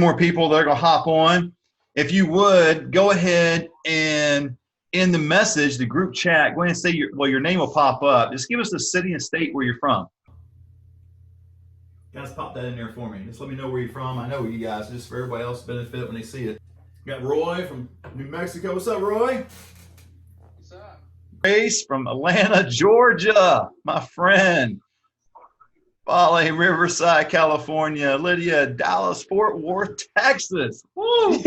more people that are going to hop on. If you would, go ahead and in the message, the group chat, go ahead and say your name will pop up. Just give us the city and state where you're from. Guys, pop that in there for me. Just let me know where you're from. I know you guys, just for everybody else's benefit when they see it. Got Roy from New Mexico. What's up, Roy? What's up? Grace from Atlanta, Georgia, my friend. Foley, Riverside, California. Lydia, Dallas, Fort Worth, Texas. Woo!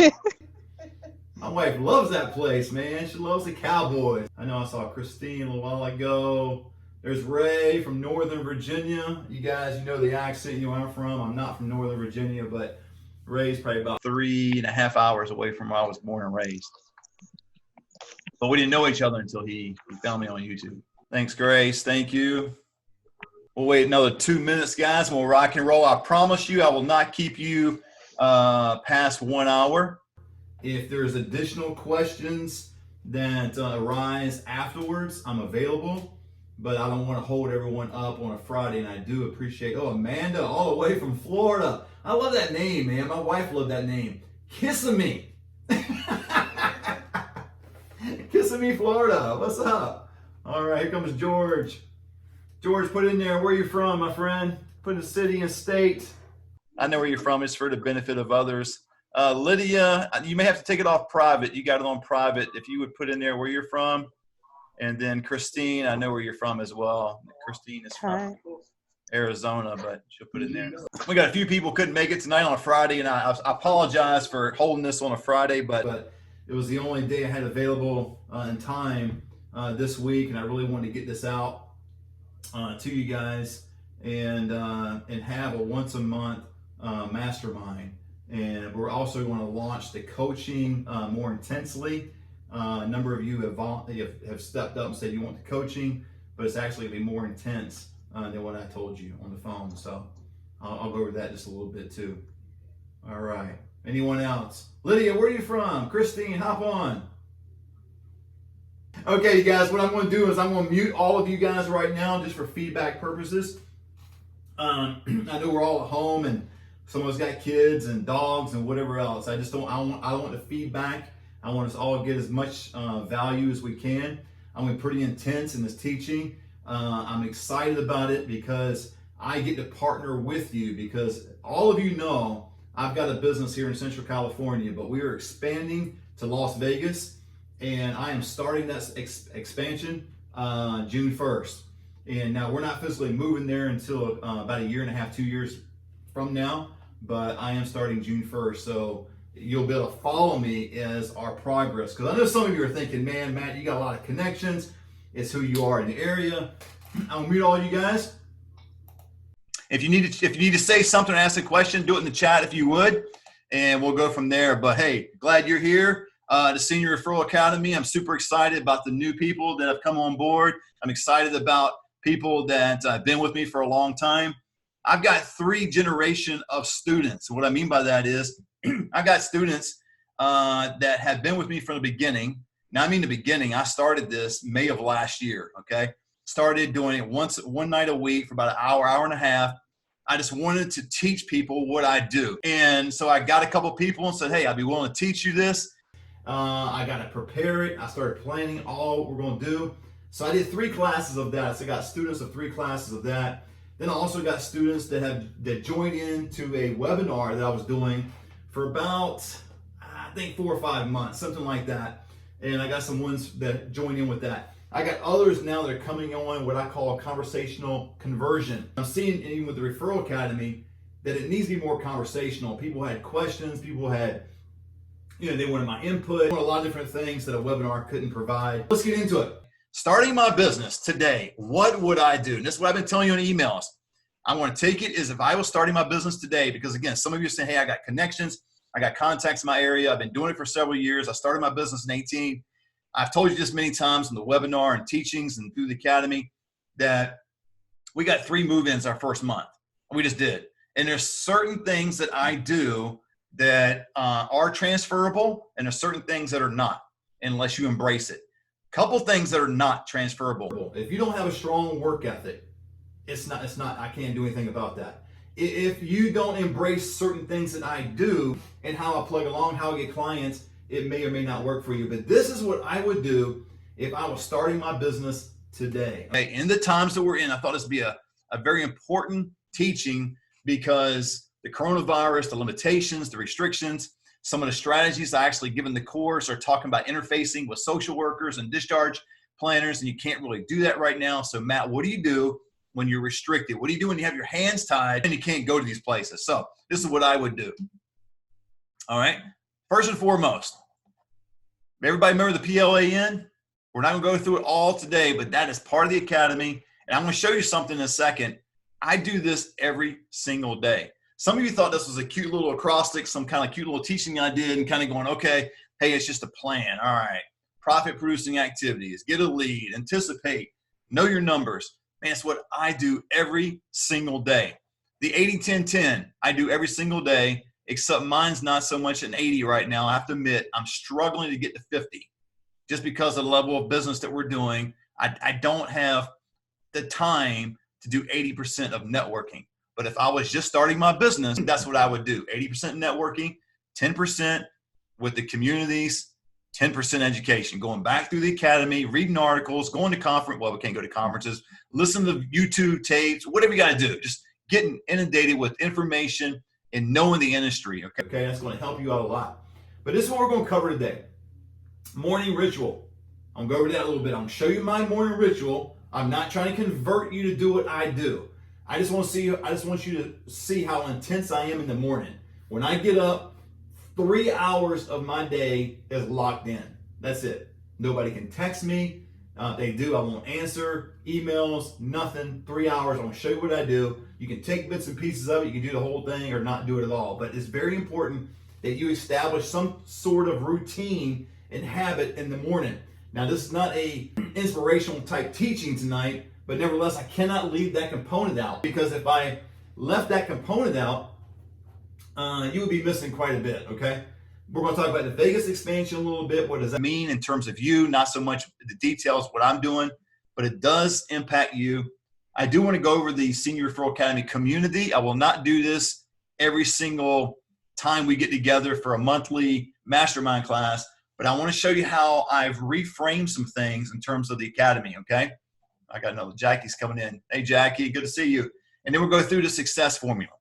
My wife loves that place, man. She loves the Cowboys. I know I saw Christine a little while ago. There's Ray from Northern Virginia. You guys, you know the accent, you know where I'm from. I'm not from Northern Virginia, but Ray's probably about 3.5 hours away from where I was born and raised. But we didn't know each other until he found me on YouTube. Thanks, Grace. Thank you. We'll wait another 2 minutes, guys, and we'll rock and roll. I promise you I will not keep you past 1 hour. If there's additional questions that arise afterwards, I'm available. But I don't want to hold everyone up on a Friday, and I do appreciate, Amanda, all the way from Florida. I love that name, man. My wife loved that name. Kissimmee. Kissimmee, Florida. What's up? All right, here comes George. George, put in there where you're from, my friend. Put in the city and state. I know where you're from. It's for the benefit of others. Lydia, you may have to take it off private. You got it on private. If you would put in there where you're from. And then Christine, I know where you're from as well. Christine is from Arizona, but she'll put it in there. We got a few people couldn't make it tonight on a Friday, and I apologize for holding this on a Friday, but it was the only day I had available in time this week, and I really wanted to get this out to you guys and have a once a month mastermind. And we're also going to launch the coaching more intensely. A number of you have stepped up and said you want the coaching, but it's actually going to be more intense than what I told you on the phone. So I'll go over that just a little bit too. All right. Anyone else? Lydia, where are you from? Christine, hop on. Okay, you guys, what I'm going to do is I'm going to mute all of you guys right now just for feedback purposes. I know we're all at home and some of us got kids and dogs and whatever else. I want the feedback. I want us all to get as much value as we can. I'm going to be pretty intense in this teaching. I'm excited about it because I get to partner with you, because all of you know I've got a business here in Central California, but we are expanding to Las Vegas, and I am starting that expansion June 1st. And now we're not physically moving there until about 1.5 years, 2 years from now, but I am starting June 1st. So you'll be able to follow me as our progress. Because I know some of you are thinking, man, Matt, you got a lot of connections. It's who you are in the area. I'll meet all you guys. If you need to say something or ask a question, do it in the chat if you would, and we'll go from there. But hey, glad you're here. The Senior Referral Academy. I'm super excited about the new people that have come on board. I'm excited about people that have been with me for a long time. I've got 3 generations of students. What I mean by that is I've got students that have been with me from the beginning. Now, I mean the beginning. I started this May of last year, okay? Started doing it one night a week for about an hour, hour and a half. I just wanted to teach people what I do. And so I got a couple people and said, hey, I'd be willing to teach you this. I got to prepare it. I started planning all what we're going to do. So I did 3 classes of that. So I got students of 3 classes of that. Then I also got students that joined into a webinar that I was doing for about, I think 4 or 5 months, something like that. And I got some ones that joined in with that. I got others now that are coming on what I call a conversational conversion. I'm seeing even with the Referral Academy that it needs to be more conversational. People had questions, people had, they wanted my input, a lot of different things that a webinar couldn't provide. Let's get into it. Starting my business today, what would I do? And this is what I've been telling you in emails. I want to take it as if I was starting my business today, because again, some of you are saying, hey, I got connections, I got contacts in my area, I've been doing it for several years, I started my business in 18. I've told you this many times in the webinar and teachings and through the academy that we got 3 move-ins our first month. We just did. And there's certain things that I do that are transferable, and there's certain things that are not, unless you embrace it. Couple things that are not transferable. If you don't have a strong work ethic, it's not, I can't do anything about that. if you don't embrace certain things that I do and how I plug along, how I get clients, it may or may not work for you. But this is what I would do if I was starting my business today. Okay, in the times that we're in, I thought this would be a very important teaching because the coronavirus, the limitations, the restrictions, some of the strategies I actually give in the course are talking about interfacing with social workers and discharge planners, and you can't really do that right now. So Matt, what do you do when you're restricted? What do you do when you have your hands tied and you can't go to these places? So this is what I would do. All right. First and foremost, everybody remember the PLAN? We're not going to go through it all today, but that is part of the academy. And I'm going to show you something in a second. I do this every single day. Some of you thought this was a cute little acrostic, some kind of cute little teaching I did and kind of going, okay, hey, it's just a plan. All right. Profit producing activities, get a lead, anticipate, know your numbers. Man, it's what I do every single day. The 80-10-10, I do every single day, except mine's not so much an 80 right now. I have to admit, I'm struggling to get to 50 just because of the level of business that we're doing. I don't have the time to do 80% of networking. But if I was just starting my business, that's what I would do. 80% networking, 10% with the communities, 10% education, going back through the academy, reading articles, going to conference. Well, we can't go to conferences, listen to YouTube tapes, whatever you got to do. Just getting inundated with information and knowing the industry. Okay, that's going to help you out a lot. But this is what we're going to cover today. Morning ritual. I'm going to go over that a little bit. I'm going to show you my morning ritual. I'm not trying to convert you to do what I do. I just want you to see how intense I am in the morning. When I get up, 3 hours of my day is locked in. That's it. Nobody can text me. They do, I won't answer. Emails, nothing. 3 hours. I'm going to show you what I do. You can take bits and pieces of it. You can do the whole thing or not do it at all. But it's very important that you establish some sort of routine and habit in the morning. Now, this is not a inspirational type teaching tonight, but nevertheless, I cannot leave that component out, because if I left that component out, you would be missing quite a bit, okay? We're going to talk about the Vegas expansion a little bit. What does that mean in terms of you? Not so much the details, what I'm doing, but it does impact you. I do want to go over the Senior Referral Academy community. I will not do this every single time we get together for a monthly MasterMind class, but I want to show you how I've reframed some things in terms of the academy, okay? I got another Jackie's coming in. Hey, Jackie, good to see you. And then we'll go through the success formula.